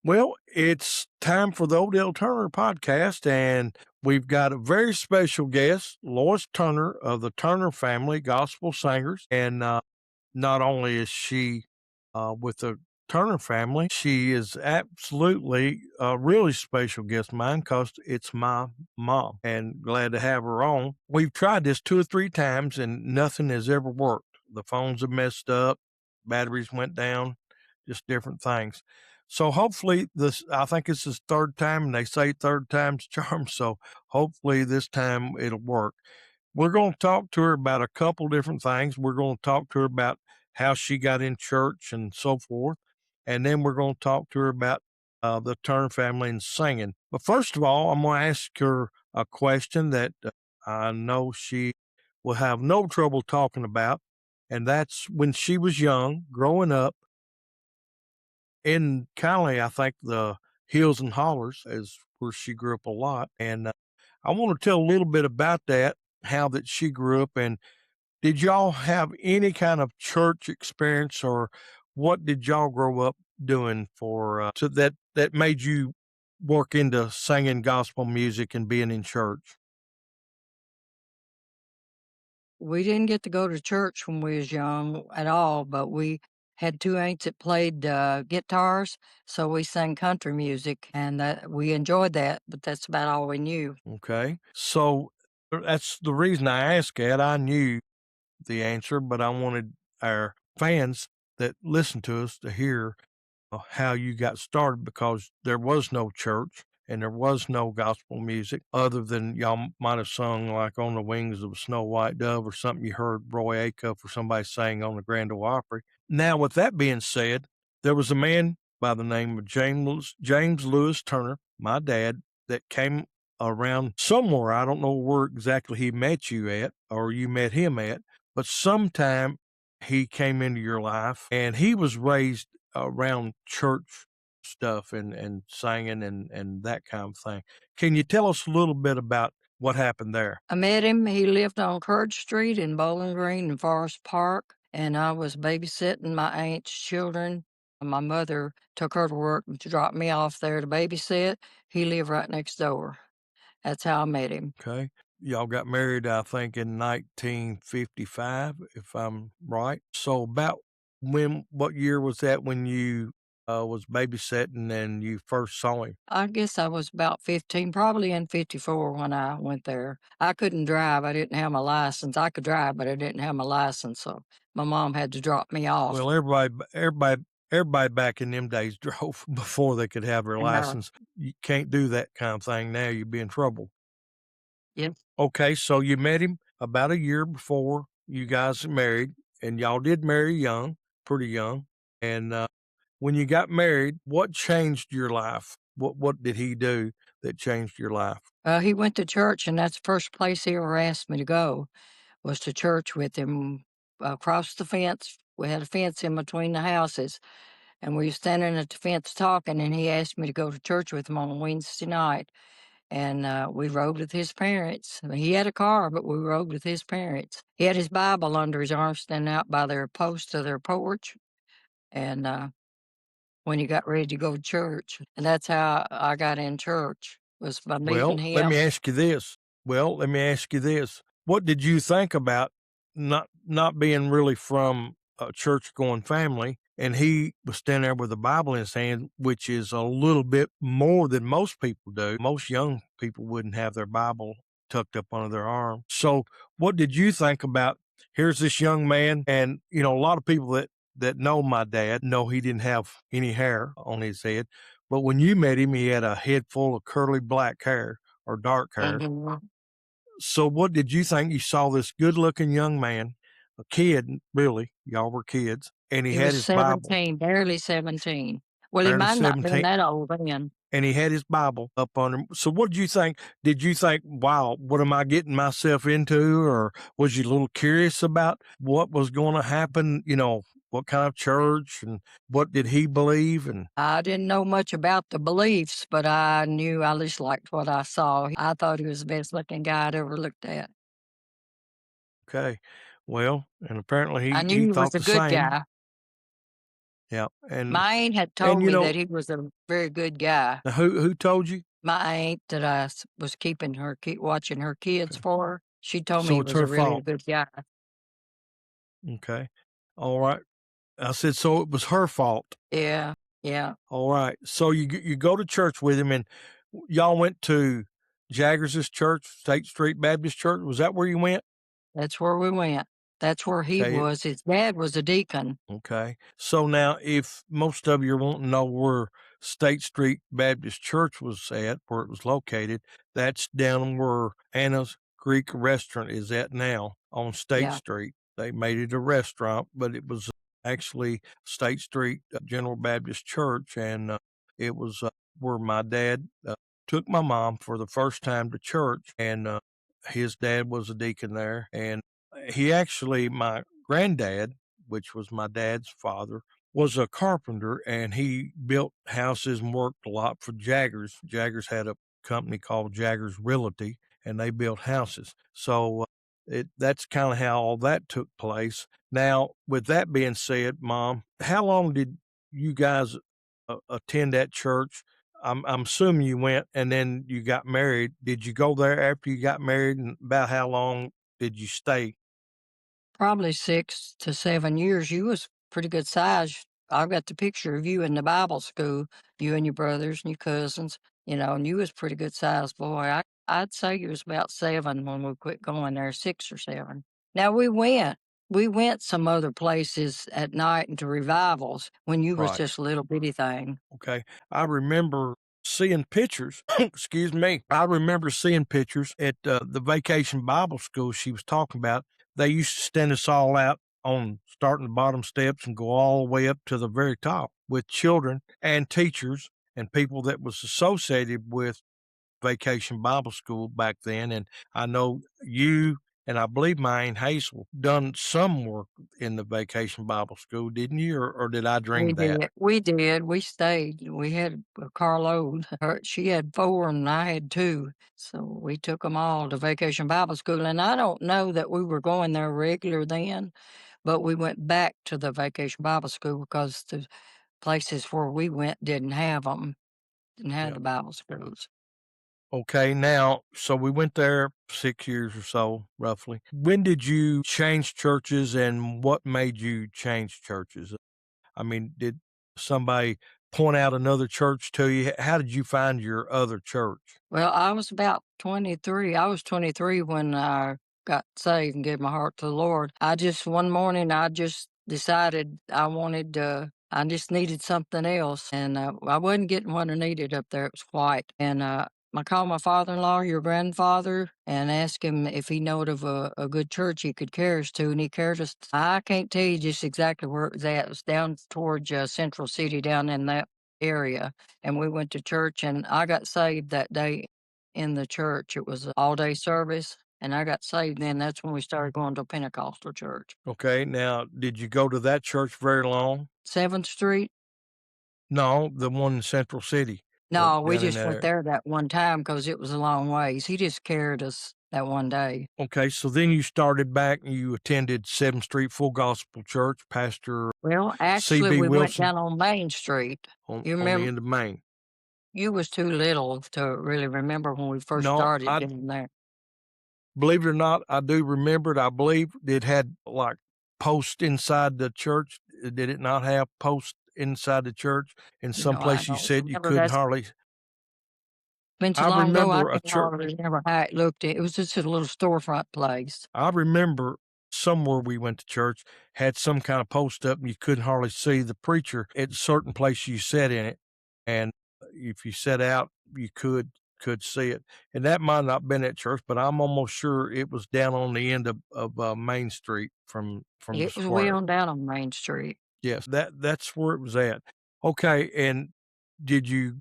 Well, it's time for the Odell Turner podcast, and we've got a very special guest, Lois Turner of the Turner family, gospel singers. And not only is she with the Turner family, she is absolutely a really special guest of mine because it's my mom, and glad to have her on. We've tried this two or three times, and nothing has ever worked. The phones have messed up, batteries went down, just different things. So hopefully I think it's his third time, and they say third time's charm. So hopefully this time it'll work. We're going to talk to her about a couple different things. We're going to talk to her about how she got in church and so forth. And then we're going to talk to her about the Turner family and singing. But first of all, I'm going to ask her a question that I know she will have no trouble talking about. And that's when she was young, growing up in kinda, I think, the hills and hollers is where she grew up a lot. And I want to tell a little bit about that, how that she grew up. And did y'all have any kind of church experience, or what did y'all grow up doing for so that made you work into singing gospel music and being in church? We didn't get to go to church when we was young at all, but we had 2 aunts that played, guitars, so we sang country music, and that we enjoyed that, but that's about all we knew. Okay. So that's the reason I asked that. I knew the answer, but I wanted our fans that listen to us to hear how you got started, because there was no church and there was no gospel music other than y'all might have sung like On the Wings of a Snow White Dove or something you heard Roy Acuff or somebody sang on the Grand Ole Opry. Now, with that being said, there was a man by the name of James Lewis Turner, my dad, that came around somewhere. I don't know where exactly he met you at or you met him at, but sometime he came into your life, and he was raised around church stuff and singing and that kind of thing. Can you tell us a little bit about what happened there? I met him, he lived on Courage Street in Bowling Green and Forest Park, and I was babysitting my aunt's children. My mother took her to work to drop me off there to babysit. He lived right next door. That's how I met him. Okay. Y'all got married, I think, in 1955, if I'm right. So about what year was that when you was babysitting and you first saw him? I guess I was about 15, probably in 54 when I went there. I couldn't drive, I didn't have my license. I could drive, but I didn't have my license, so my mom had to drop me off. Well, everybody back in them days drove before they could have their And, license. You can't do that kind of thing now, you'd be in trouble. yeah, Okay, so you met him about a year before you guys married, and y'all did marry young, pretty young. And when you got married, what changed your life? What did he do that changed your life? he went to church, and that's the first place he ever asked me to go, was to church with him across the fence. We had a fence in between the houses, and we were standing at the fence talking, and he asked me to go to church with him on Wednesday night. And we rode with his parents. He had a car, but we rode with his parents. He had his Bible under his arm, standing out by their post of their porch. And when he got ready to go to church, and that's how I got in church, was by meeting Well, let me him. ask you this. Let me ask you this. What did you think about not being really from a church going family, and he was standing there with a Bible in his hand, which is a little bit more than most people do. Most young people wouldn't have their Bible tucked up under their arm. So, what did you think about here's this young man, and a lot of people that know my dad know he didn't have any hair on his head, but when you met him, he had a head full of curly black hair or dark hair. Mhm. So what did you think? You saw this good-looking young man, a kid, really, y'all were kids, and he He had was his Bible, 17, barely 17. Well, he barely might not been 17, that old then. and he had his Bible up on him. So what did you think? Did you think, "Wow, what am I getting myself into?" Or was you a little curious about what was gonna happen, what kind of church and what did he believe? And I didn't know much about the beliefs, but I knew I just liked what I saw. I thought he was the best looking guy I'd ever looked at. okay, well, and apparently I he knew he he was thought a the good same. guy. Yeah, My aunt had and, told me that he was a very good guy. now who told you? My aunt that was keeping her watching her kids Okay. for her, she told me So he it's was a her really fault. good guy. Okay. Alright. I said, "So it was her fault." Yeah, yeah, Alright. So you go to church with him, and y'all went to Jaggers's church, State Street Baptist Church? Was that where you went? that's where we went. That's where he Okay. was. His dad was a deacon. Okay. So now, if most of you want to know where State Street Baptist Church was at, where it was located, that's down where Anna's Greek restaurant is at now on State Yeah, Street. They made it a restaurant, but it was actually State Street General Baptist Church. And it was where my dad took my mom for the first time to church. And his dad was a deacon there. And he actually, my granddad, which was my dad's father, was a carpenter, and he built houses and worked a lot for Jaggers. Jaggers had a company called Jaggers Realty, and they built houses. So that's kind of how all that took place. Now, with that being said, Mom, how long did you guys attend that church? I'm assuming you went and then you got married. Did you go there after you got married, and about how long did you stay? probably 6 to 7 years. You was pretty good size. I've got the picture of you in the Bible school, you and your brothers and your cousins, and you was pretty good size boy. I'd say you was about 7 when we quit going there, 6 or 7. Now we went some other places at night into revivals when you was Right. just a little bitty thing. Okay. I remember seeing pictures, excuse me. I remember seeing pictures at the vacation Bible school she was talking about. They used to stand us all out on starting the bottom steps and go all the way up to the very top with children and teachers and people that was associated with vacation Bible school back then. And I know you and I believe my Aunt Hazel done some work in the vacation Bible school, didn't you? Or did I We dream that? did. We did. We stayed. We had a carload. She had 4 and I had 2. So we took them all to Vacation Bible School. And I don't know that we were going there regular then, but we went back to the Vacation Bible School because the places where we went didn't have them, didn't have Yeah. the Bible schools. Okay, now, so we went there 6 years or so, roughly. When did you change churches, and what made you change churches? I mean, did somebody point out another church to you? How did you find your other church? Well, I was about 23. I was 23 when I got saved and gave my heart to the Lord. One morning, I just decided I just needed something else. And I wasn't getting what I needed up there. It was white. And I called my father in law, your grandfather, and asked him if he knowed of a good church he could carry us to. And he carried us. I can't tell you just exactly where it was at. It was down towards Central City, down in that area, and we went to church, and I got saved that day in the church. It was an all-day service, and I got saved then. That's when we started going to a Pentecostal church. Okay, now, did you go to that church very long? 7th Street? No, the one in Central City or No, we down in just that went area. there that one time because it was a long ways. He just carried us that one day. Okay, so then you started back and you attended 7th Street Full Gospel Church, Pastor Well, actually, C.B. we went Wilson down on Main Street. You on the remember end of Main. you was too little to really remember when we first No, started I down there. believe it or not, I do remember it. I believe it had, like, posts inside the church. Did it not have posts inside the church? In some I place you don't said you remember. couldn't That's hardly. been so I long ago, I remember a can't church. hardly remember how it looked. It was just a little storefront place. I remember somewhere we went to church had some kind of post up, and you couldn't hardly see the preacher at a certain place you sat in it, and if you sat out, you could see it. And that might not been at church, but I'm almost sure it was down on the end of Main Street from the It was way square. on down on Main Street. Yes, that's where it was at. Okay, and did you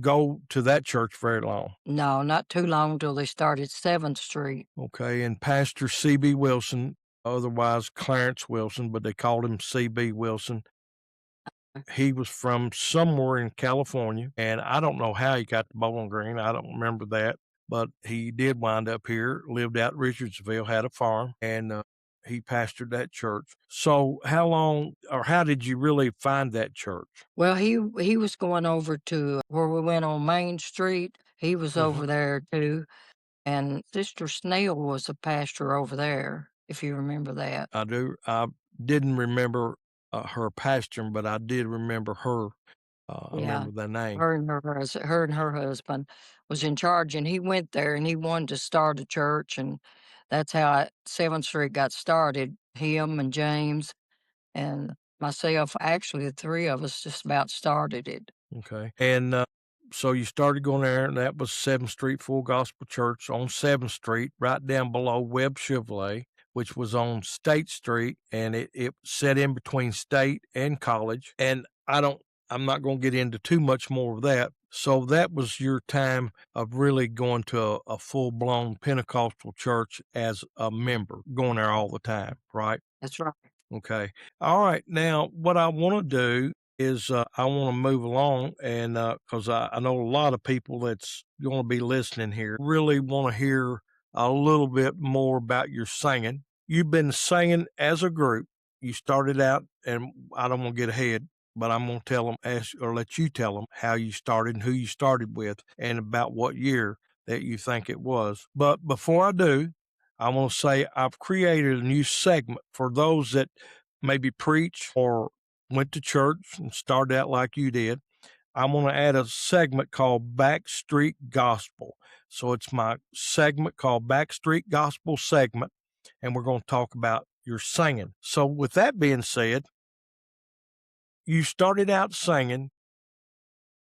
go to that church very long? No, not too long till they started 7th Street. Okay, and Pastor C.B. Wilson, otherwise Clarence Wilson, but they called him C.B. Wilson. He was from somewhere in California, and I don't know how he got to Bowling Green. I don't remember that, but he did wind up here, lived out in Richardsville, had a farm, and he pastored that church. So how long or how did you really find that church? Well, he was going over to where we went on Main Street. He was Mhm. over there too, and Sister Snail was a pastor over there, if you remember that. I do. I didn't remember her pastoring, but I did remember her. I Yeah. remember the name. Her and her husband was in charge, and he went there, and he wanted to start a church, and that's how 7th Street got started. Him and James and myself, actually, the 3 of us just about started it. Okay. And so you started going there, and that was 7th Street Full Gospel Church on 7th Street, right down below Webb Chevrolet, which was on State Street, and it set in between State and College. And I'm not going to get into too much more of that. So that was your time of really going to a full blown Pentecostal church as a member, going there all the time, right? That's right. Okay. All right. Now, what I want to do is I want to move along, and because I know a lot of people that's going to be listening here really want to hear a little bit more about your singing. You've been singing as a group. You started out, and I don't want to get ahead, but I'm going to tell them, ask or let you tell them how you started and who you started with, and about what year that you think it was. But before I do, I want to say I've created a new segment for those that maybe preach or went to church and started out like you did. I'm going to add a segment called Backstreet Gospel. So it's my segment called Backstreet Gospel segment, and we're going to talk about your singing. So with that being said, you started out singing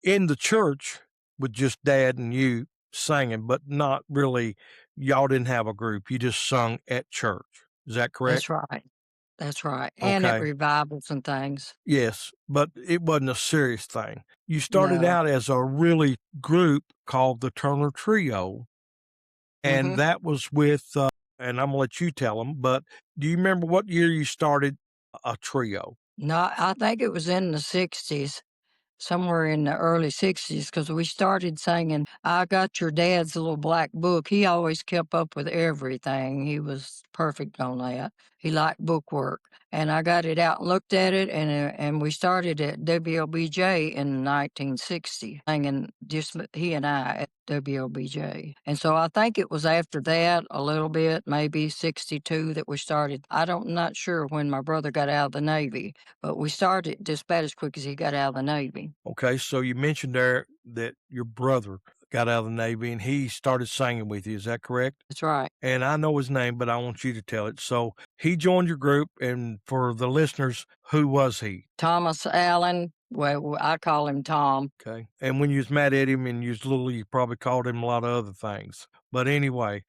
in the church with just dad and you singing, but not really, y'all didn't have a group. You just sung at church. Is that correct? That's right. That's right, and at Okay. revivals and things. Yes, but it wasn't a serious thing. You started No. out as a really group called the Turner Trio, and Mhm. that was with, and I'm gonna let you tell them, but do you remember what year you started a trio? No, I think it was in the '60s. Somewhere in the early '60s, because we started singing, "I Got Your Dad's Little Black Book." He always kept up with everything. He was perfect on that. He liked bookwork, and I got it out and looked at it, and we started at WLBJ in 1960, singing just he and I at WLBJ. And so I think it was after that a little bit, maybe '62, that we started. Not sure when my brother got out of the Navy, but we started just about as quick as he got out of the Navy. Okay, so you mentioned there that your brother got out of the Navy and he started singing with you. Is that correct? That's right. And I know his name, but I want you to tell it. So he joined your group, and for the listeners, who was he? Thomas Allen, well, I call him Tom. Okay. And when you was mad at him and you was little, you probably called him a lot of other things. But anyway,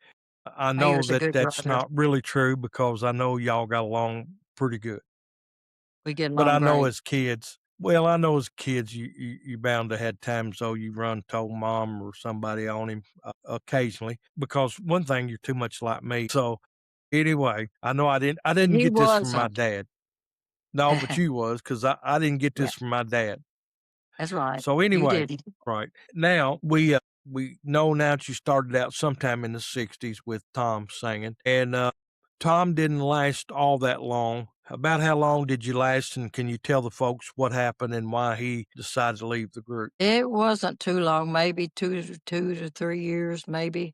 I He know was a that good that's brother. not really true because I know y'all got along pretty good. We get But along I know great. as kids, well, I know as kids, you bound to had times though you run told mom or somebody on him occasionally because one thing you're too much like me. So anyway, I know I didn't He get this from my wasn't. dad. No, but you was because I didn't get Yeah, this from my dad. that's right. So You anyway, didn't. right now we know now that you started out sometime in the '60s with Tom singing, and Tom didn't last all that long. About how long did you last, and can you tell the folks what happened and why he decided to leave the group? It wasn't too long, maybe 2 to 3 years, maybe,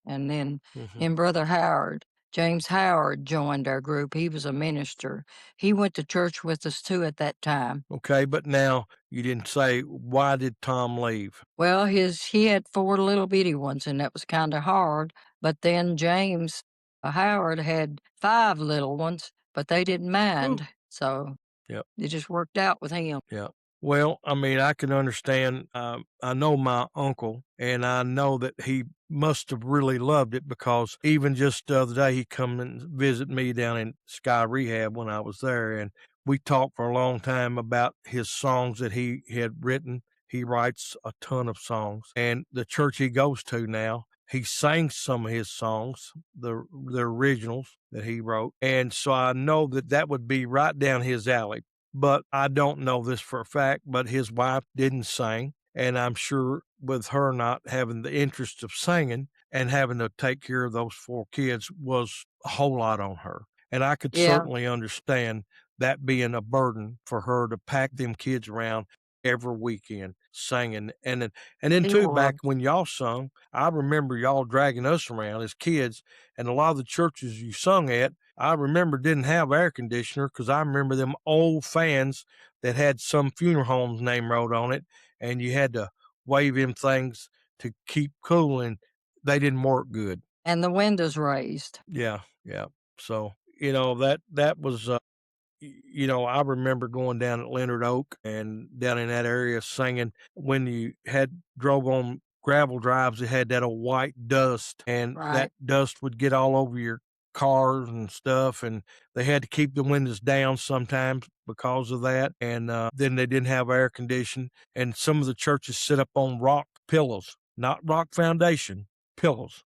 and then Hmm. him brother Howard, James Howard, joined our group. He was a minister. He went to church with us too at that time. Okay, but now you didn't say why did Tom leave? Well, he had 4 little bitty ones, and that was kinda hard, but then James, Howard had 5 little ones, but they didn't Whew. mind, so Yep. it just worked out with him. Yeah. Well, I mean, I can understand. I know my uncle, and I know that he must have really loved it because even just the other day, he come and visit me down in Sky Rehab when I was there, and we talked for a long time about his songs that he had written. He writes a ton of songs, and the church he goes to now, he sings some of his songs, the originals that he wrote, and so I know that that would be right down his alley, but I don't know this for a fact, but his wife didn't sing. And I'm sure with her not having the interest of singing and having to take care of those 4 kids was a whole lot on her. And I could Yeah, certainly understand that being a burden for her to pack them kids around every weekend singing. And then it too, was. back when y'all sung, I remember y'all dragging us around as kids, and a lot of the churches you sung at, I remember didn't have air conditioner because I remember them old fans that had some funeral home's name wrote on it, and you had to wave them things to keep cool, and they didn't work good. And the windows raised. Yeah, yeah. So, that was, I remember going down at Leonard Oak and down in that area singing when you had drove on gravel drives, it had that old white dust, and that Right. dust would get all over your cars and stuff, and they had to keep the windows down sometimes because of that, and, then they didn't have air conditioning, and some of the churches sit up on rock pillows, not rock foundation, pillows,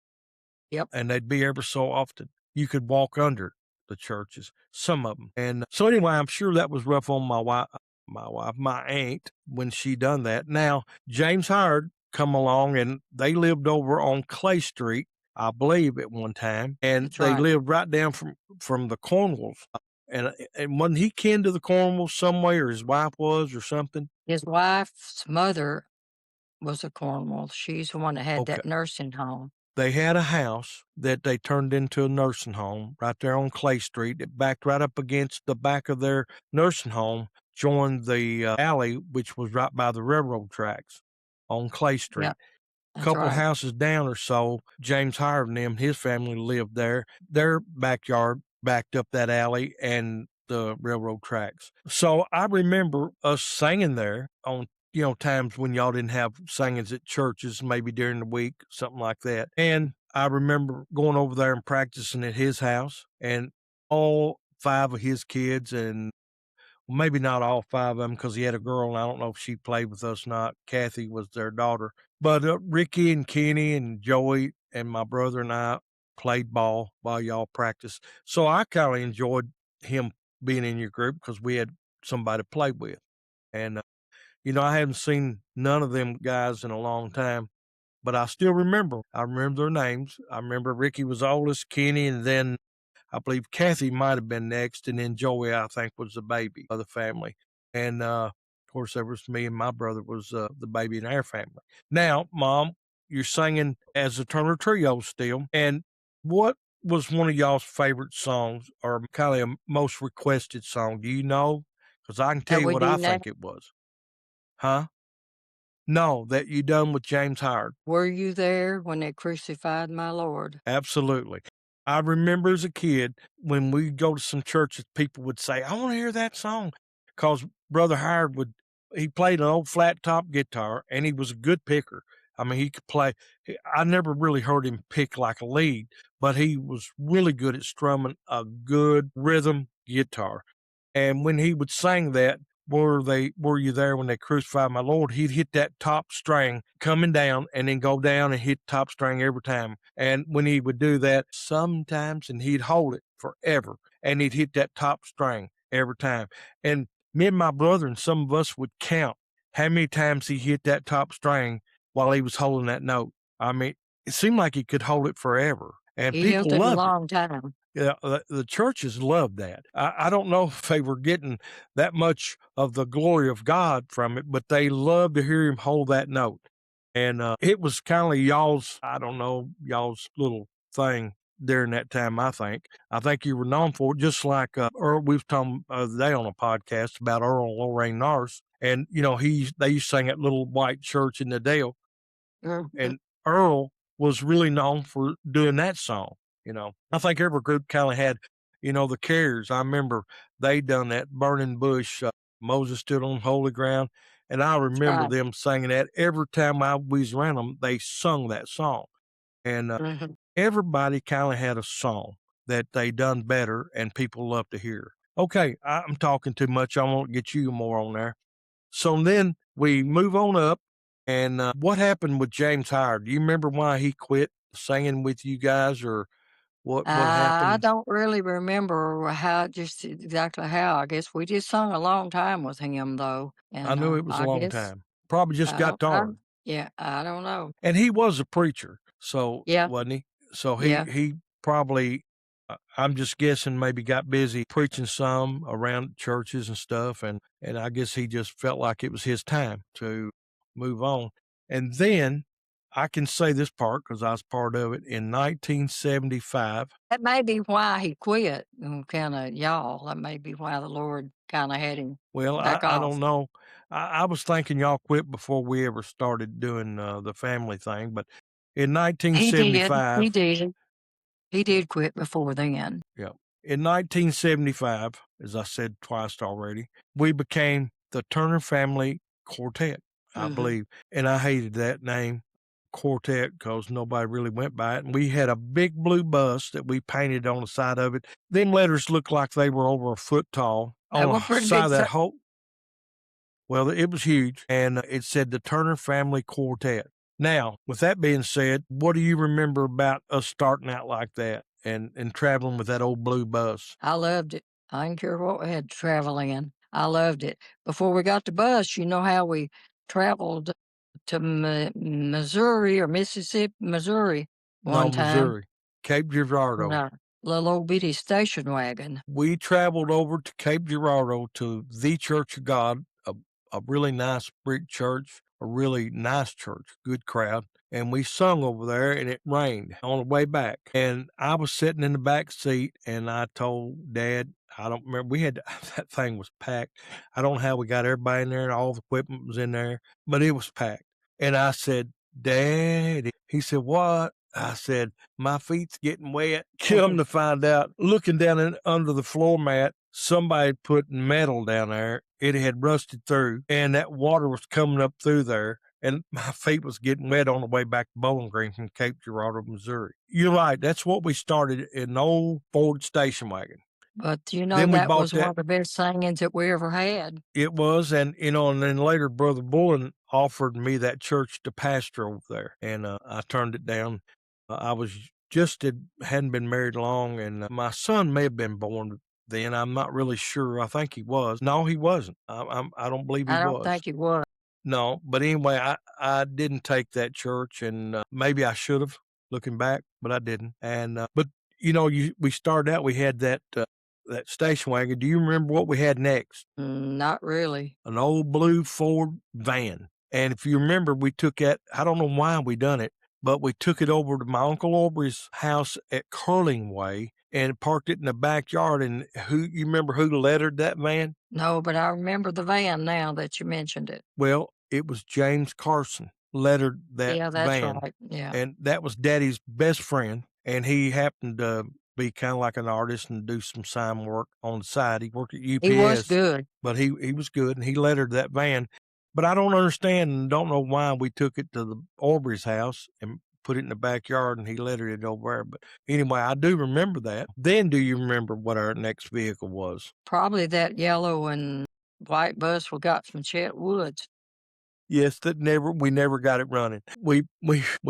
Yep. and they'd be ever so often. You could walk under the churches, some of them. And so anyway, I'm sure that was rough on my aunt when she done that. Now, James Howard come along and they lived over on Clay Street, I believe at one time, and That's they right. lived right down from the Cornwalls. And wasn't he kin to the Cornwalls some way, or his wife was, or something? His wife's mother was a Cornwall. She's the one that had Okay. that nursing home. They had a house that they turned into a nursing home right there on Clay Street. It backed right up against the back of their nursing home, joined the alley, which was right by the railroad tracks on Clay Street. Yep, that's Couple right. houses down or so, James Howard and them, his family lived there. Their backyard backed up that alley and the railroad tracks. So I remember us singing there on, times when y'all didn't have singings at churches, maybe during the week, something like that. And I remember going over there and practicing at his house, and all five of his kids, and maybe not all 5 of them, because he had a girl, and I don't know if she played with us or not. Kathy was their daughter. But, Ricky and Kenny and Joey and my brother and I played ball while y'all practiced. So I kinda enjoyed him being in your group because we had somebody to play with. And, I hadn't seen none of them guys in a long time, but I still remember. I remember their names. I remember Ricky was oldest, Kenny, and then I believe Kathy might have been next, and then Joey, I think, was the baby of the family. And, of course, there was me and my brother was, the baby in our family. Now, Mom, you're singing as the Turner Trio still, and what was one of y'all's favorite songs or kinda a most requested song? Do you know? Because I can tell That you we what do I now. think it was. Huh? No, that you done with James Howard. Were you there when they crucified my Lord? Absolutely. I remember as a kid, when we go to some churches, people would say, "I wanna hear that song," 'cause Brother Howard he played an old flat top guitar, and he was a good picker. I mean, he could play I never really heard him pick like a lead, but he was really good at strumming a good rhythm guitar. And when he would sing that, "Were you there when they crucified my Lord?" He'd hit that top string coming down and then go down and hit top string every time. And when he would do that, sometimes, and he'd hold it forever, and he'd hit that top string every time. And me and my brother and some of us would count how many times he hit that top string while he was holding that note. I mean, it seemed like he could hold it forever, and He held people it a loved it. long time. Yeah, the churches loved that. I don't know if they were getting that much of the glory of God from it, but they loved to hear him hold that note. And, it was kinda y'all's, I don't know, y'all's little thing during that time, I think. I think you were known for it, just like, Earl we was talking the other day on a podcast about Earl and Lorraine Norris, and, they used to sing at Little White Church in the Dale, Mhm. and Earl was really known for doing that song. I think every group kinda had, the Carriers. I remember they done that Burning Bush, Moses Stood on Holy Ground, and I That's remember right. them singing that every time I was around them, they sung that song, and, Mhm. everybody kinda had a song that they done better and people love to hear. Okay, I'm talking too much, I won't get you more on there. So then we move on up, and, what happened with James Howard? Do you remember why he quit singing with you guys, or what I happened? don't really remember how just exactly how. I guess we just sung a long time with him though, I and, knew it was a I long guess time. Probably just got I tired. yeah, I don't know. And he was a preacher, so Yeah, wasn't he? So he yeah, he probably I'm just guessing maybe got busy preaching some around churches and stuff, and I guess he just felt like it was his time to move on. And then I can say this part because I was part of it in 1975. That may be why he quit, kinda y'all. That may be why the Lord kinda had him Well, back I off. don't know. I was thinking y'all quit before we ever started doing the family thing, but in He did, he 1975, did. He yeah, did quit before then. yeah. In 1975, as I said twice already, we became the Turner Family Quartet, I Mhm. believe. And I hated that name, Quartet, because nobody really went by it. And we had a big blue bus that we painted on the side of it. Them letters looked like they were over a foot tall They on were the pretty side big of that whole. Well, it was huge, and it said the Turner Family Quartet. Now, with that being said, what do you remember about us starting out like that and traveling with that old blue bus? I loved it. I didn't care what we had to travel in. I loved it. Before we got the bus, you know how we traveled to Missouri or Mississippi, Missouri No, one time Missouri, Cape in Girardeau. a little old bitty station wagon. We traveled over to Cape Girardeau to the Church of God, a really nice brick church, a really nice church, good crowd. And we sung over there and it rained on the way back. And I was sitting in the back seat and I told Dad, I don't remember, we had that thing was packed. I don't know how we got everybody in there and all the equipment was in there, but it was packed. And I said, Dad, he said, what? I said, my feet's getting wet. Come to find out, looking down under the floor mat, somebody had put metal down there. It had rusted through, and that water was coming up through there. And my feet was getting wet on the way back to Bowling Green from Cape Girardeau, Missouri. You're right. That's what we started in an old Ford station wagon. But Then we that bought was one that. of the best singings that we ever had. It was, and, and then later Brother Bullen offered me that church to pastor over there, and, I turned it down. I was just hadn't been married long, and, my son may have been born then, I'm not really sure, I think he was. No, he wasn't. I don't believe he I don't was. think it was. No, but anyway, I didn't take that church, and, maybe I should have, looking back, but I didn't, and, but, we started out, we had that station wagon. Do you remember what we had next? Not really. An old blue Ford van. And if you remember, we took that, I don't know why we done it, but we took it over to my Uncle Aubrey's house at Curling Way and parked it in the backyard. And you remember who lettered that van? No, but I remember the van now that you mentioned it. Well, it was James Carson lettered that Yeah, that's van. right. Yeah. And that was Daddy's best friend. And he happened to be kind of like an artist and do some sign work on the side. He worked at He was UPS, good. but he was good and he lettered that van. But I don't understand and don't know why we took it to the Aubrey's house and put it in the backyard and he lettered it over there. But anyway, I do remember that. Then do you remember what our next vehicle was? Probably that yellow and white bus we got from Chet Woods. Yes, we never got it running. We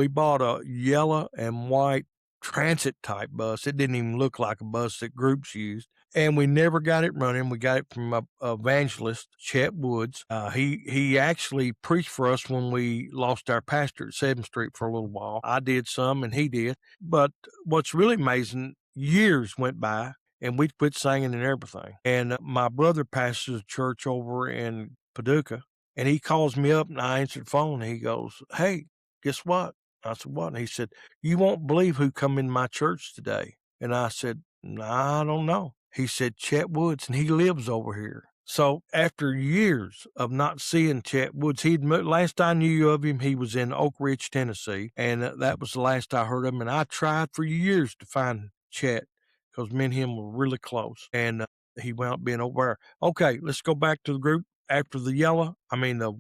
bought a yellow and white transit type bus. It didn't even look like a bus that groups used, and we never got it running. We got it from a evangelist, Chet Woods. He actually preached for us when we lost our pastor at 7th Street for a little while. I did some, and he did. But what's really amazing, years went by, and we quit singing and everything. And my brother pastors a church over in Paducah. And he calls me up and I answered the phone and he goes, "Hey, guess what?" I said, "What?" And he said, "You won't believe who come in my church today." And I said, "Nah, I don't know." He said, "Chet Woods, and he lives over here." So after years of not seeing Chet Woods, last I knew of him, he was in Oak Ridge, Tennessee. And that was the last I heard of him. And I tried for years to find Chet because me and him were really close. And he wound up being over there. Okay, let's go back to the group after the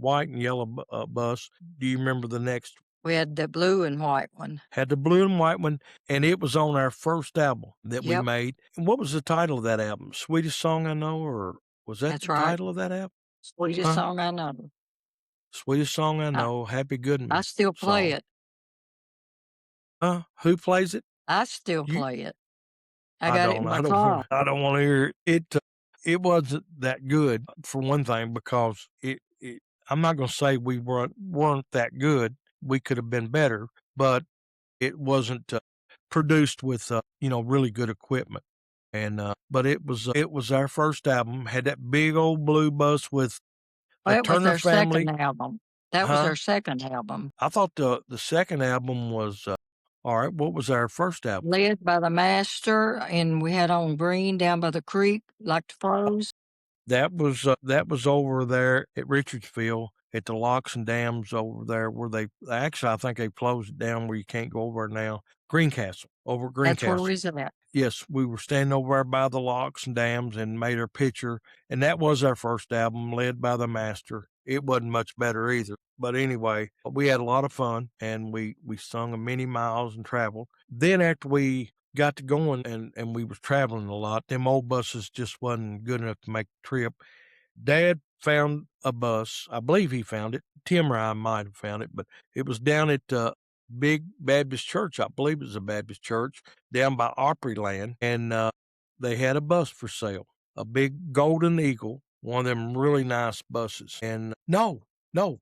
white and yellow bus. Do you remember the next? We had the blue and white one. Had the blue and white one, and it was on our first album that we Yep, made. And what was the title of that album? Sweetest Song I Know, or was that that's the right. title of that album? Sweetest Huh? song I know. Sweetest Song I I, Know, Happy I Goodman still play song. it. Huh? Who plays it? I still You? play it. I I got it don't. in my car. I don't want to hear it. It wasn't that good for one thing because I'm not going to say we weren't that good. We could have been better, but it wasn't. produced with, really good equipment. And, but it was our first album, had that big old blue bus with Well, the it was Turner their second family. album. That was Huh? their second album, I thought the second album was, alright, what was our first album? led by the master, and we had on green down by the creek, like the froze. That was over there at Richardsville at the locks and dams over there where they actually, I think they closed it down where you can't go over there now. Greencastle, over at That's where Greencastle. we was at. Yes, we were standing over there by the locks and dams and made our picture, and that was our first album, led by the master. It wasn't much better either, but anyway, we had a lot of fun, and we sung a many miles and traveled. Then after we got to going and we was traveling a lot, them old buses just wasn't good enough to make the trip. Dad found a bus. I believe he found it. Tim or I might have found it, but it was down at Big Baptist Church. I believe it was a Baptist church down by Opryland, and they had a bus for sale, a big Golden Eagle, one of them really nice buses. And no,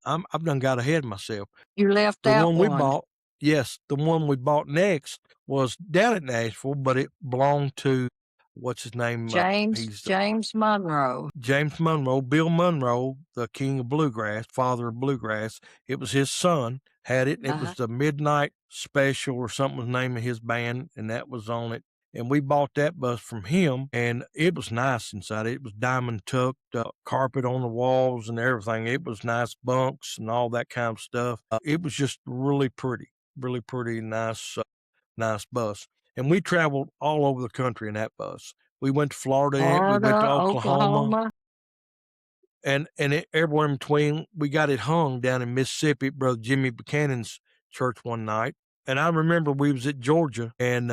I've done got ahead of myself. You left The out one we one, bought, yes, the one we bought next was down at Nashville, but it belonged to what's his name? He's James Monroe. James Monroe, Bill Monroe, the king of bluegrass, father of bluegrass. It was his son had it, and it Uh-huh. was the Midnight Special or something was the name of his band, and that was on it. And we bought that bus from him, and it was nice inside. It was diamond tucked, carpet on the walls and everything. It was nice bunks and all that kind of stuff. It was just really pretty, nice, nice bus. And we traveled all over the country in that bus. We went to Florida in it. We went to Florida, Oklahoma Oklahoma. and everywhere in between. We got it hung down in Mississippi at Brother Jimmy Buchanan's church one night. And I remember we was at Georgia and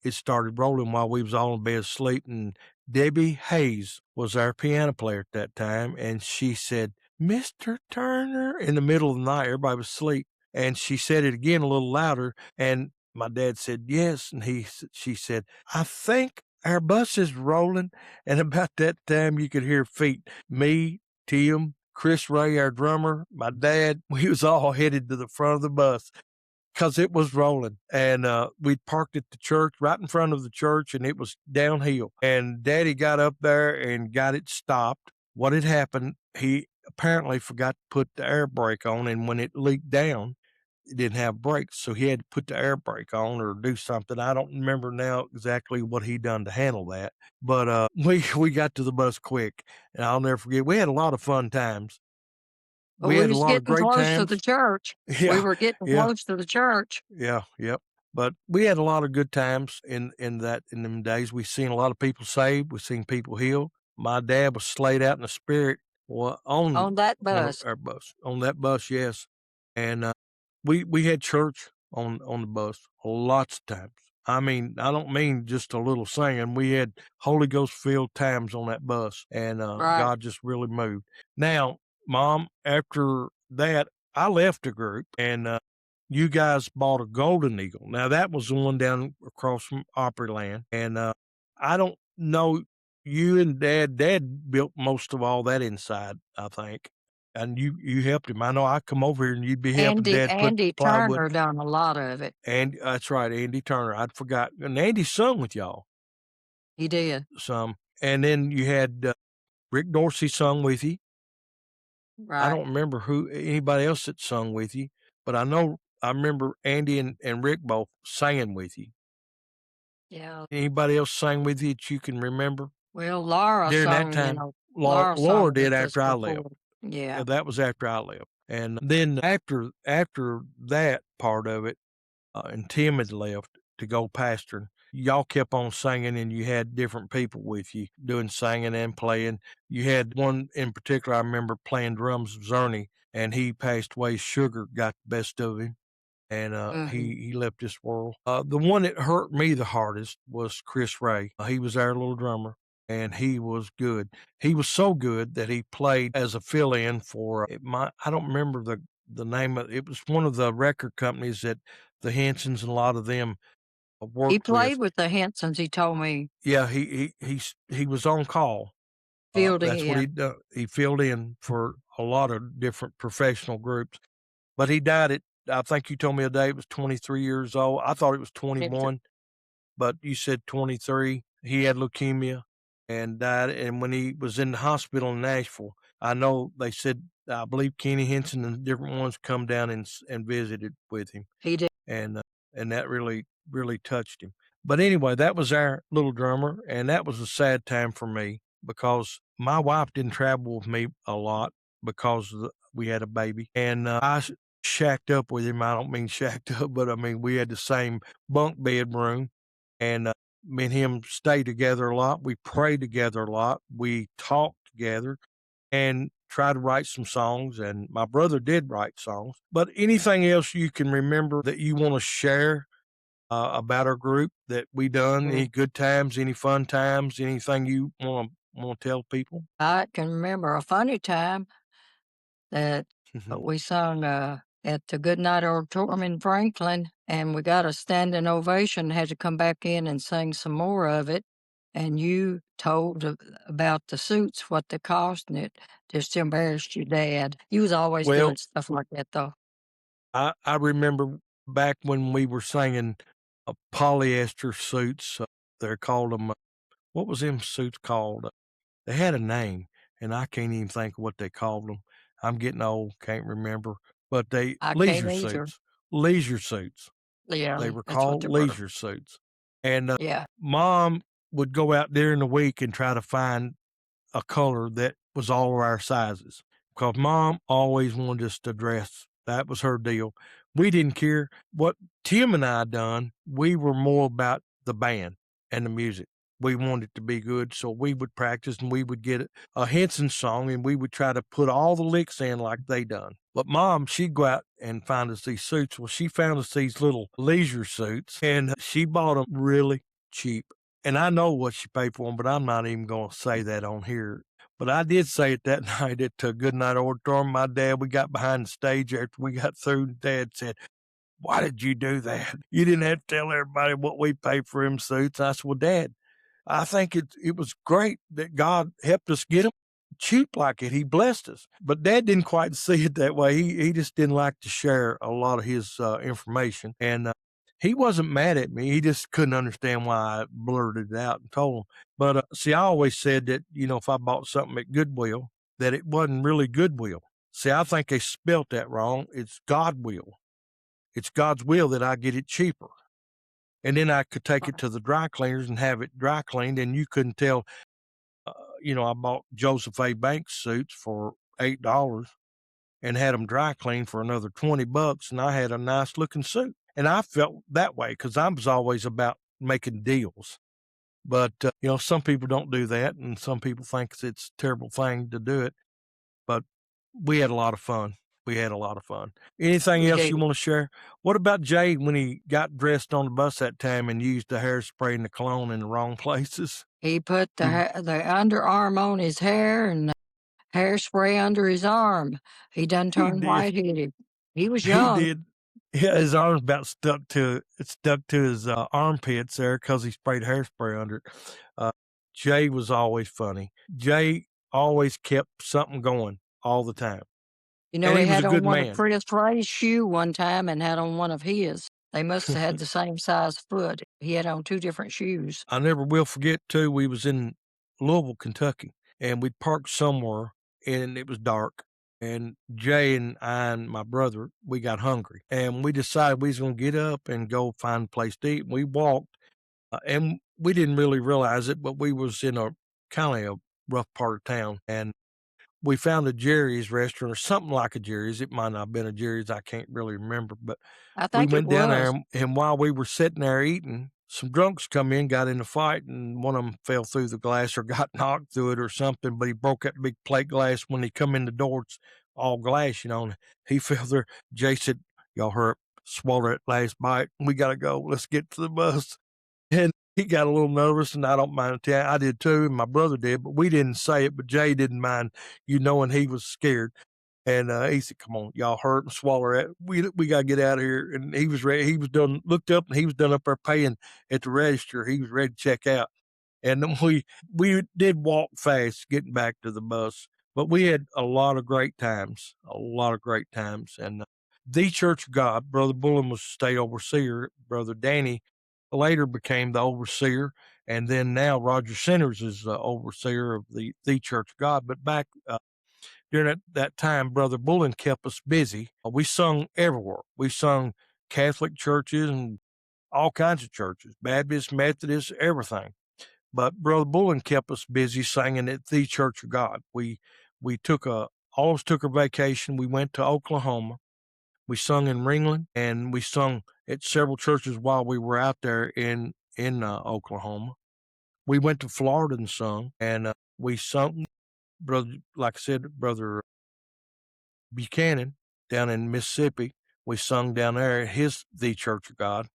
it started rolling while we was all in bed asleep. And Debbie Hayes was our piano player at that time. And she said, Mr. Turner, in the middle of the night. Everybody was asleep. And she said it again a little louder. And my dad said, yes. And she said, I think our bus is rolling. And about that time, you could hear feet. Me, Tim, Chris Ray, our drummer, my dad, we was all headed to the front of the bus because it was rolling. And we parked at the church, right in front of the church, and it was downhill. And Daddy got up there and got it stopped. What had happened, he apparently forgot to put the air brake on, and when it leaked down, it didn't have brakes, so he had to put the air brake on or do something. I don't remember now exactly what he done to handle that, but we got to the bus quick, and I'll never forget. We had a lot of fun times. But We we had a was lot of getting great close to the times. church. We Yeah, were getting yeah, close to the church. yeah, yep. But we had a lot of good times in them days. We seen a lot of people saved. We seen people healed. My dad was slayed out in the spirit on On that one of bus. our bus on that bus, yes, and we had church on the bus lots of times. I mean, I don't mean just a little singing. We had Holy Ghost filled times on that bus, and Right. God just really moved. Now, Mom, after that, I left the group, and you guys bought a Golden Eagle. Now that was the one down across from Opryland, and I don't know. You and Dad built most of all that inside, I think, and you helped him. I know I come over here and you'd be helping Dad put Andy plywood. Turner done a lot of it. And that's right, Andy Turner. I'd forgot, and Andy sung with y'all He did. some, and then you had Rick Dorsey sung with you. I Right. don't remember who anybody else that sung with you, but I remember Andy and Rick both singing with you. Yeah. Anybody else sang with you that you can remember Well, Laura during that sung, time? Laura Laura sung did with us after I left. before. Yeah. Yeah, that was after I left, and then after that part of it, and Tim had left to go pastoring. Y'all kept on singing, and you had different people with you doing singing and playing. You had one in particular I remember playing drums, Zerny, and he passed away. Sugar got the best of him, and Hmm. he left this world. The one that hurt me the hardest was Chris Ray. He was our little drummer, and he was good. He was so good that he played as a fill-in for I don't remember the name of it. Was one of the record companies that the Hensons and a lot of them He worked with. played with the Hensons, he told me, Yeah, he was on call. fielding That's what he in. done. He filled in for a lot of different professional groups, but he died at I think you told me a day it was 23 years old. I thought it was It was 21, but you said 23. He had leukemia and died. And when he was in the hospital in Nashville, I know they said, I believe Kenny Henson and different ones come down and visited with him. he did. And, uh, and that really, really touched him. But anyway, that was our little drummer. And that was a sad time for me because my wife didn't travel with me a lot because we had a baby. And shacked up with him. I don't mean shacked up, but I mean, we had the same bunk bed room and me and him stay together a lot. We pray together a lot. We talk together and try to write some songs. And my brother did write songs. But anything else you can remember that you want to share about our group that we done? Mm. Any good times? Any fun times? Anything you want to tell people? I can remember a funny time that Mhm. we sung at the Goodnight Auditorium in Franklin, and we got a standing ovation. Had to come back in and sing some more of it. And you told about the suits, what they cost, and it just embarrassed your dad. You was always doing Well, stuff like that, though. I remember back when we were singing polyester suits. They're called them. What was them suits called? They had a name, and I can't even think of what they called them. I'm getting old, can't remember. But they I can't either. leisure suits. Yeah, They were that's what called they were. leisure suits. And Yeah, mom would go out during the week and try to find a color that was all of our sizes because mom always wanted us to dress. That was her deal. We didn't care what Tim and I done. We were more about the band and the music. We wanted it to be good, so we would practice and we would get a Henson song and we would try to put all the licks in like they done. But mom, she'd go out and find us these suits. Well, she found us these little leisure suits and she bought them really cheap. And I know what she paid for them, but I'm not even going to say that on here. But I did say it that night at Goodnight Auditorium. My dad, we got behind the stage after we got through. Dad said, "Why did you do that? You didn't have to tell everybody what we paid for them suits." I said, "Well, Dad, I think it was great that God helped us get them cheap like it. He blessed us." But Dad didn't quite see it that way. He just didn't like to share a lot of his information, and he wasn't mad at me. He just couldn't understand why I blurted it out and told him. But see, I always said that if I bought something at Goodwill, that it wasn't really Goodwill. See, I think they spelt that wrong. It's God will. It's God's will that I get it cheaper. And then I could take it to the dry cleaners and have it dry cleaned, and you couldn't tell. I bought Joseph A. Banks suits for $8 and had them dry cleaned for another $20, and I had a nice looking suit. And I felt that way because I was always about making deals. But some people don't do that, and some people think it's a terrible thing to do it. But we had a lot of fun. We had a lot of fun. Anything we else you did. want to share? What about Jay when he got dressed on the bus that time and used the hairspray and the cologne in the wrong places? He put He the underarm on his hair and hairspray under his arm. He done he turned did. white-headed. He was He young. did. Yeah, his arms about stuck to his armpits there because he sprayed hairspray under it. Uh, Jay was always funny. Jay always kept something going all the time, You know, and he he was a had on good one of man. Chris Ray's shoe one time and had on one of his. They must have had the same size foot. He had on 2 different shoes. I never will forget too. We was in Louisville, Kentucky, and we'd parked somewhere, and it was dark. And Jay and I and my brother, we got hungry, and we decided we was gonna get up and go find a place to eat. And we walked, and we didn't really realize it, but we was in a kind of a rough part of town, and we found a Jerry's restaurant or something like a Jerry's. It might not have been a Jerry's. I can't really remember, but I we think it went down there, was. and while we were sitting there eating, some drunks come in, got in a fight, and one of them fell through the glass or got knocked through it or something. But he broke that big plate glass when he come in the door. It's all glass, and he fell there. Jay said, "Y'all hurry up, swallow that last bite. We gotta go. Let's get to the bus." And he got a little nervous, and I don't mind telling I did too, and my brother did, but we didn't say it, but Jay didn't mind, knowing he was scared. And he said, "Come on, y'all hurt and swallow that. We gotta get out of here." And he was ready. He was done. Looked up, and he was done up there paying at the register. He was ready to check out. And then we did walk fast getting back to the bus, but we had a lot of great times, a lot of great times. And the Church of God. Brother Bullen was state overseer. Brother Danny later became the overseer, and then now Roger Centers is the overseer of the Church of God. But back during that time, Brother Bullen kept us busy. We sung everywhere. We sung Catholic churches and all kinds of churches, Baptist, Methodist, everything. But Brother Bullen kept us busy singing at the Church of God. We always took a vacation. We went to Oklahoma. We sung in Ringling, and we sung at several churches while we were out there in Oklahoma. We went to Florida and sung, and we sung, brother, like I said, Brother Buchanan down in Mississippi. We sung down there at the Church of God.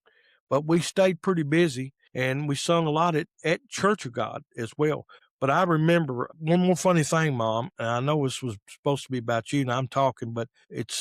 But we stayed pretty busy, and we sung a lot at Church of God as well. But I remember one more funny thing, Mom, and I know this was supposed to be about you, and I'm talking, but it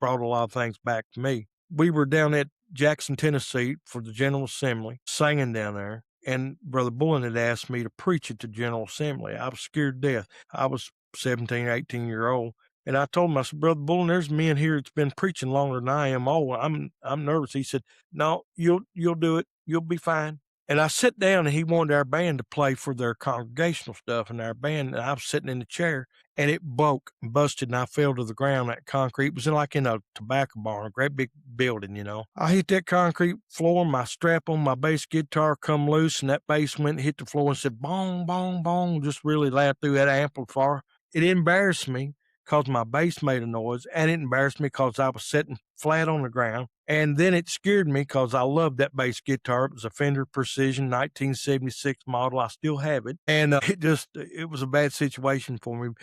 brought a lot of things back to me. We were down at Jackson, Tennessee for the General Assembly, singing down there, and Brother Bullen had asked me to preach at the General Assembly. I was scared to death. I was 17, 18-year old. And I told him, I said, Brother Bullen, there's men here that's been preaching longer than I am. Oh, I'm nervous. He said, no, you'll do it. You'll be fine. And I sat down, and he wanted our band to play for their congregational stuff. And our band, and I was sitting in the chair, and it broke and busted, and I fell to the ground. That concrete it was like in a tobacco barn, a great big building, you know. I hit that concrete floor, my strap on my bass guitar come loose, and that bass went and hit the floor and said, bong, bong, bong, just really loud through that amplifier. It embarrassed me because my bass made a noise, and it embarrassed me because I was sitting flat on the ground. And then it scared me because I loved that bass guitar. It was a Fender Precision 1976 model. I still have it. And it was a bad situation for me.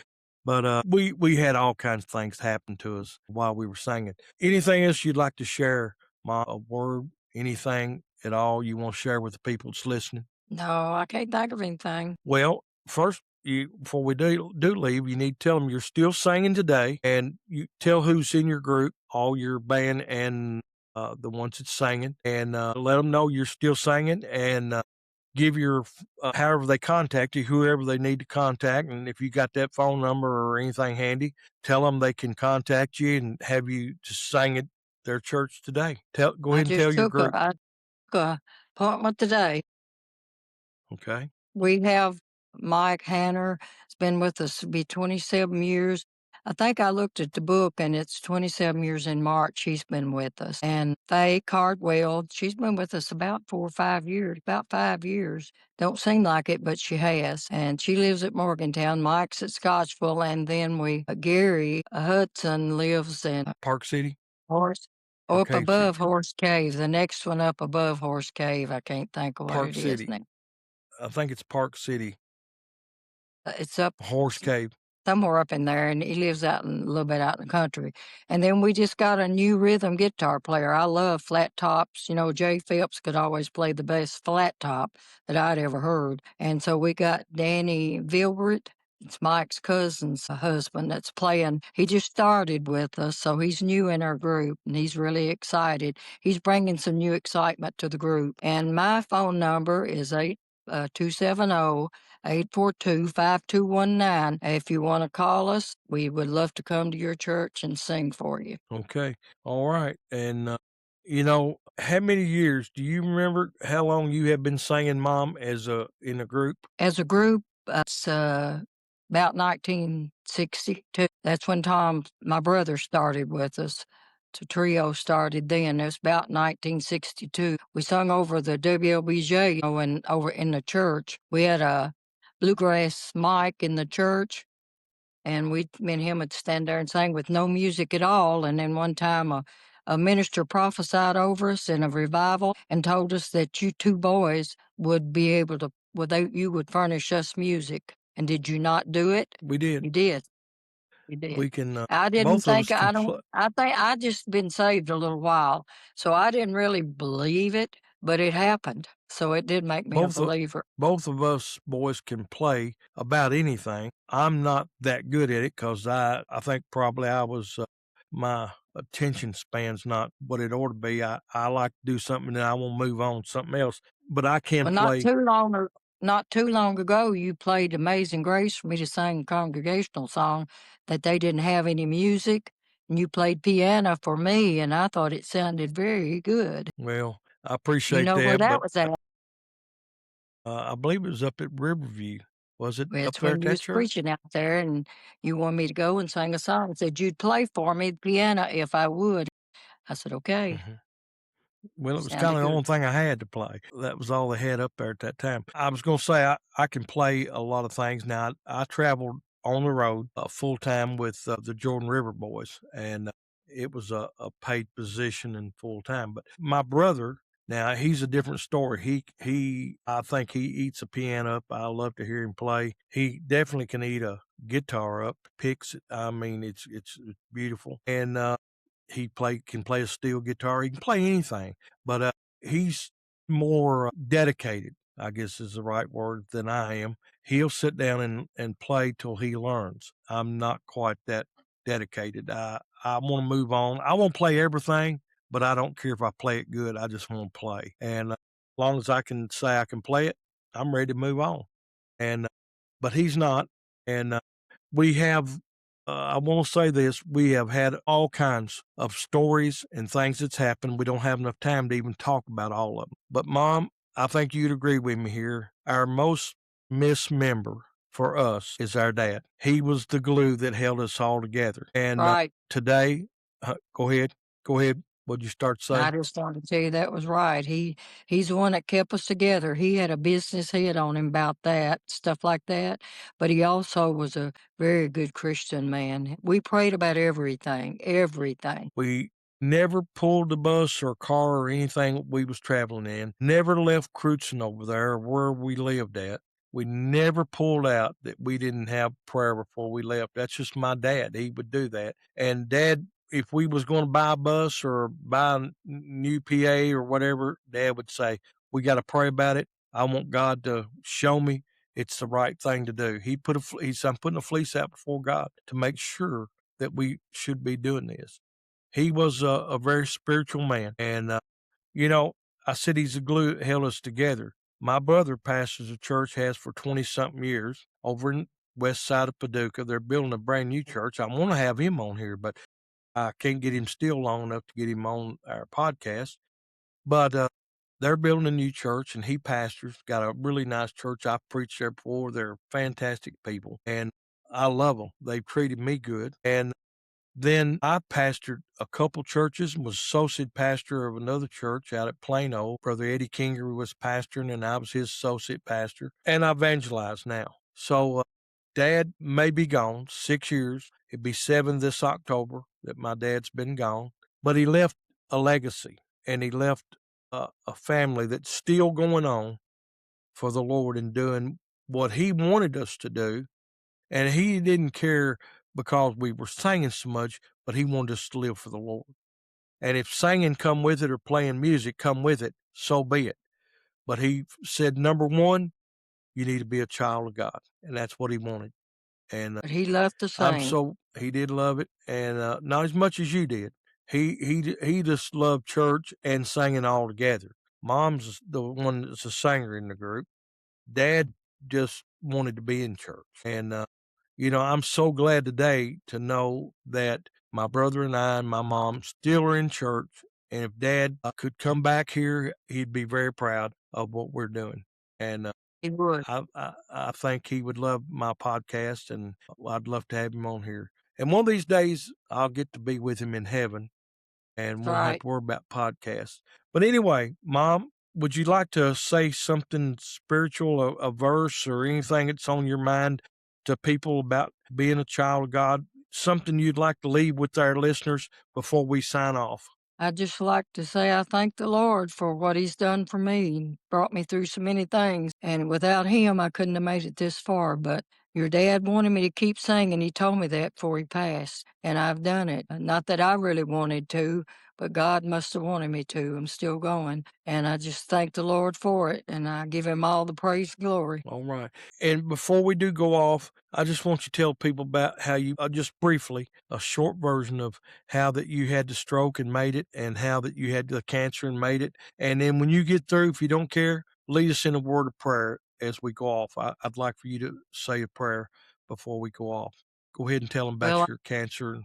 But we had all kinds of things happen to us while we were singing. Anything else you'd like to share, Ma? A word, anything at all you want to share with the people that's listening? No, I can't think of anything. Well, first, before we do leave, you need to tell them you're still singing today, and you tell who's in your group, all your band, and the ones that's singing, and let them know you're still singing, and give your however they contact you, whoever they need to contact, and if you got that phone number or anything handy, tell them they can contact you and have you to sing at their church today. Go I ahead and just tell your took group. I took a appointment today. Okay. We have Mike Hanner. It's been with us be 27 years. I think I looked at the book, and it's 27 years in March he's been with us. And Faye Cardwell, she's been with us about 4 or 5 years, about 5 years. Don't seem like it, but she has. And she lives at Morgantown. Mike's at Scottsville. And then Gary Hudson lives in Park City Horse, or up Cave City? above Horse Cave. The next one up above Horse Cave, I can't think of what Park it is City. now. I think it's Park City. It's up Horse Cave. somewhere up in there, and he lives out in a little bit out in the country. And then we just got a new rhythm guitar player. I love flat tops. You know, Jay Phipps could always play the best flat top that I'd ever heard. And so we got Danny Vilbert. It's Mike's cousin's husband that's playing. He just started with us, so he's new in our group, and he's really excited. He's bringing some new excitement to the group. And my phone number is 270 842-5219. If you want to call us, we would love to come to your church and sing for you. Okay. All right. And, how many years do you remember how long you have been singing, Mom, in a group? As a group, it's about 1962. That's when Tom, my brother, started with us. The trio started then. It was about 1962. We sung over the WLBJ, and over in the church. We had a bluegrass mic in the church, and me and him would stand there and sing with no music at all. And then one time a minister prophesied over us in a revival and told us that you two boys would be able to, you would furnish us music. And did you not do it? We did. You did. You did. We can, I didn't both of think, us can play. I think I just been saved a little while. So I didn't really believe it, but it happened. So it did make me a Both of, believer. both of us boys can play about anything. I'm not that good at it because I think probably my attention span's not what it ought to be. I like to do something and then I want to move on to something else. But I can Well, play. not too long ago, you played "Amazing Grace" for me to sing a congregational song that they didn't have any music. and you played piano for me, and I thought it sounded very good. Well, I You appreciate know where that, that but was at? I believe it was up at Riverview. Was it Well, up it's there when at you that was church? preaching out there, and you wanted me to go and sing a song, said you'd play for me the piano if I would. I said, "Okay." Mhm. Well, it was kinda Sounded the good. only thing I had to play. That was all they had up there at that time. I was gonna say I can play a lot of things now. I traveled on the road, full time with, the Jordan River Boys, and, it was a paid position and full time, but my brother, now he's a different story. He I think he eats a piano up. I love to hear him play. He definitely can eat a guitar up, picks it. I mean, it's beautiful, and, he can play a steel guitar, he can play anything, but, he's more dedicated, I guess is the right word, than I am. He'll sit down and play till he learns. I'm not quite that dedicated. I wanna move on. I won't play everything, but I don't care if I play it good, I just wanna play, and, long as I can say I can play it, I'm ready to move on, and, but he's not, and, we have, I want to say this, we have had all kinds of stories and things that's happened. We don't have enough time to even talk about all of them. But Mom, I think you'd agree with me here. Our most missed member for us is our dad. He was the glue that held us all together. And Right. today, go ahead, go ahead. What'd you start to say? I just wanted to tell you that was right. He's the one that kept us together. He had a business head on him about that, stuff like that, but he also was a very good Christian man. We prayed about everything, everything. We never pulled the bus or car or anything we was traveling in, never left Crutzen over there where we lived at. We never pulled out that we didn't have prayer before we left. That's just my dad. He would do that. And dad, if we was going to buy a bus or buy a new PA or whatever, dad would say, we got to pray about it. I want God to show me it's the right thing to do. He said, I'm putting a fleece out before God to make sure that we should be doing this. He was a very spiritual man, and, you know, I said he's the glue that held us together. My brother pastors a church, has for 20-something years over in west side of Paducah. They're building a brand new church. I wanna have him on here, but I can't get him still long enough to get him on our podcast. But, they're building a new church, and he pastors, got a really nice church. I've preached there before. They're fantastic people, and I love them. 'Em. They've treated me good, and then I pastored a couple churches and was associate pastor of another church out at Plano. Brother Eddie Kinger was pastoring, and I was his associate pastor, and I evangelized now. So, dad may be gone 6 years. It'd be 7 this October that my dad's been gone, but he left a legacy, and he left a family that's still going on for the Lord and doing what he wanted us to do, and he didn't care because we were singing so much, but he wanted us to live for the Lord. And if singing come with it or playing music come with it, so be it. But he said, number one, you need to be a child of God. And that's what he wanted. And But he loved to sing. he did love it. And not as much as you did. He just loved church and singing all together. Mom's the one that's a singer in the group. Dad just wanted to be in church. And I'm so glad today to know that my brother and I and my mom still are in church. And if dad could come back here, he'd be very proud of what we're doing. And He would. I think he would love my podcast, and I'd love to have him on here. And one of these days, I'll get to be with him in heaven and That's won't have right. to worry about podcasts. But anyway, Mom, would you like to say something spiritual, a verse or anything that's on your mind to people about being a child of God? Something you'd like to leave with our listeners before we sign off? I'd just like to say I thank the Lord for what he's done for me and brought me through so many things. And without him, I couldn't have made it this far. But your dad wanted me to keep singing. He told me that before he passed. And I've done it. Not that I really wanted to, but God must have wanted me to. I'm still going. And I just thank the Lord for it. And I give him all the praise and glory. All right. And before we do go off, I just want you to tell people about how you, just briefly, a short version of how that you had the stroke and made it, and how that you had the cancer and made it. And then when you get through, if you don't care, lead us in a word of prayer as we go off. I'd like for you to say a prayer before we go off. Go ahead and tell them about Well, your cancer.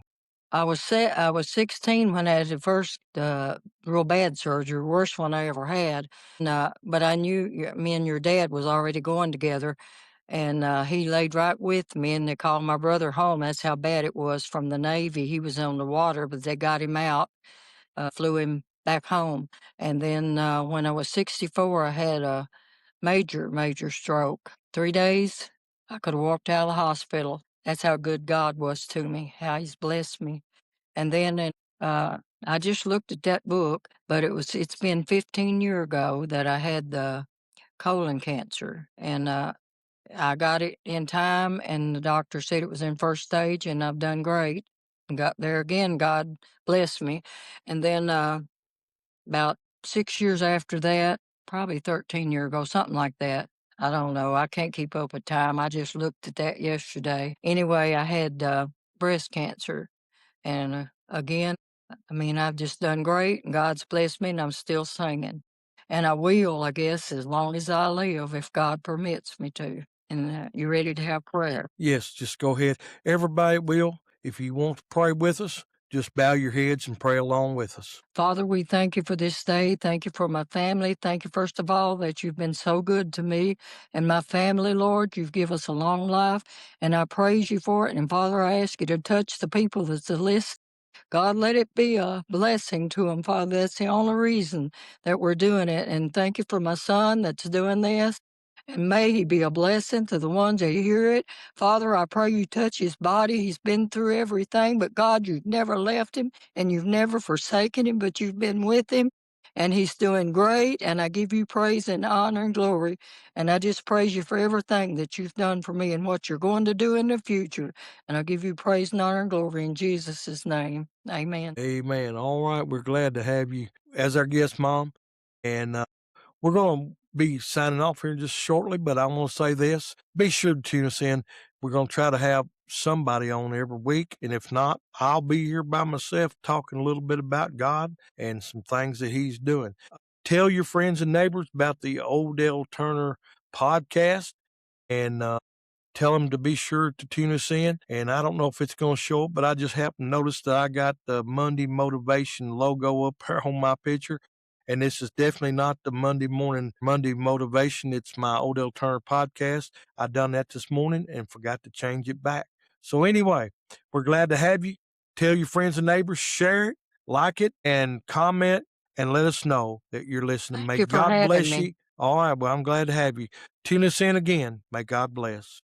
I was 16 when I had the first, real bad surgery, worst one I ever had, but I knew me and your dad was already going together, and, he laid right with me, and they called my brother home. That's how bad it was from the Navy. He was on the water, but they got him out, flew him back home, and then, when I was 64, I had a major stroke. 3 days, I coulda walked out of the hospital. That's how good God was to me, how he's blessed me. And then I just looked at that book, but it's been 15 year ago that I had the colon cancer, and, I got it in time, and the doctor said it was in first stage, and I've done great. And got there again, God blessed me. And then, about 6 years after that, probably 13 year ago, something like that. I don't know, I can't keep up with time, I just looked at that yesterday. Anyway, I had, breast cancer, and, again, I mean, I've just done great, and God's blessed me, and I'm still singing. And I will, I guess, as long as I live, if God permits me to. And, you ready to have prayer? Yes, just go ahead. Everybody will. If you want to pray with us, just bow your heads and pray along with us. Father, we thank you for this day. Thank you for my family. Thank you, first of all, that you've been so good to me and my family, Lord. You've given us a long life, and I praise you for it. And Father, I ask you to touch the people that's listening. God, let it be a blessing to them, Father. That's the only reason that we're doing it. And thank you for my son that's doing this. And may he be a blessing to the ones that hear it. Father, I pray you touch his body. He's been through everything, but God, you've never left him and you've never forsaken him, but you've been with him. And he's doing great. And I give you praise and honor and glory. And I just praise you for everything that you've done for me and what you're going to do in the future. And I give you praise and honor and glory in Jesus' name. Amen. Amen. All right. We're glad to have you as our guest, Mom. And we're going to be signing off here just shortly, but I want to say this. Be sure to tune us in. We're going to try to have somebody on every week. And if not, I'll be here by myself talking a little bit about God and some things that He's doing. Tell your friends and neighbors about the Odell Turner podcast, and tell them to be sure to tune us in. And I don't know if it's going to show up, but I just happened to notice that I got the Monday Motivation logo up there on my picture. And this is definitely not the Monday Motivation. It's my Odell Turner podcast. I done that this morning and forgot to change it back. So anyway, we're glad to have you. Tell your friends and neighbors, share it, like it, and comment, and let us know that you're listening. Thank May you for God having bless me. you. All right. Well, I'm glad to have you. Tune us in again. May God bless.